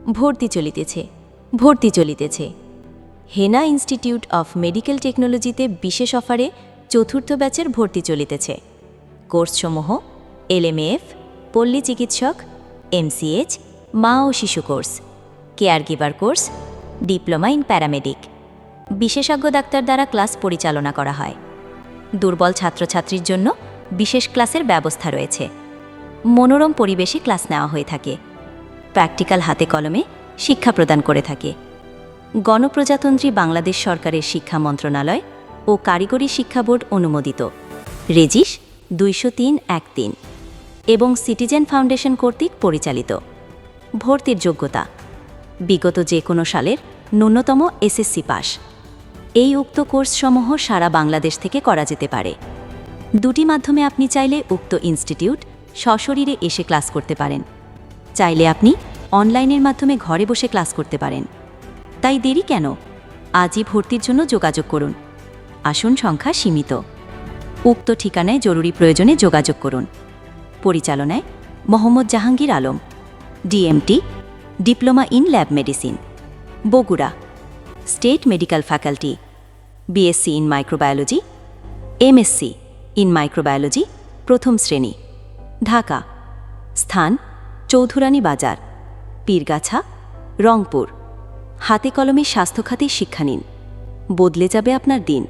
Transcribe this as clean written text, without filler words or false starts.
ভর্তি চলিতেছে, ভর্তি চলিতেছে। হেনা ইনস্টিটিউট অফ মেডিকেল টেকনোলজিতে বিশেষ অফারে চতুর্থ ব্যাচের ভর্তি চলিতেছে। কোর্সসমূহ এলএমএফ, পল্লী চিকিৎসক, এমসিএইচ, মা ও শিশু course, care giver course, diploma in paramedic. বিশেষজ্ঞ ডাক্তার দ্বারা ক্লাস পরিচালনা করা হয়। দুর্বল ছাত্রছাত্রীর জন্য বিশেষ ক্লাসের ব্যবস্থা রয়েছে। মনোরম পরিবেশে ক্লাস নেওয়া হয়ে থাকে। প্র্যাকটিক্যাল হাতে কলমে শিক্ষা প্রদান করে থাকে। গণপ্রজাতন্ত্রী বাংলাদেশ সরকারের শিক্ষা মন্ত্রণালয় ও কারিগরি শিক্ষা বোর্ড অনুমোদিত, রেজিস ২০৩/১৩ এবং সিটিজেন ফাউন্ডেশন কর্তৃক পরিচালিত। ভর্তির যোগ্যতা বিগত যে কোনো সালের ন্যূনতম এসএসসি পাস। এই উক্ত কোর্সসমূহ সারা বাংলাদেশ থেকে করা যেতে পারে। দুটি মাধ্যমে আপনি চাইলে উক্ত ইনস্টিটিউট সশরীরে এসে ক্লাস করতে পারেন, চাইলে আপনি অনলাইনের মাধ্যমে ঘরে বসে ক্লাস করতে পারেন। তাই দেরি কেন? আজই ভর্তির জন্য যোগাযোগ করুন। আসন সংখ্যা সীমিত। উক্ত ঠিকানায় জরুরি প্রয়োজনে যোগাযোগ করুন। পরিচালনায় Mohammad Jahangir Alam, DMT, diploma in lab medicine, Bogura. State medical faculty, BSc in microbiology, MSc in microbiology, প্রথম শ্রেণী, ঢাকা। স্থান চৌধুরানী বাজার, পীরগাছা, রংপুর। হাতে কলমে স্বাস্থ্যখাতে শিক্ষা নিন, বদলে যাবে আপনার দিন।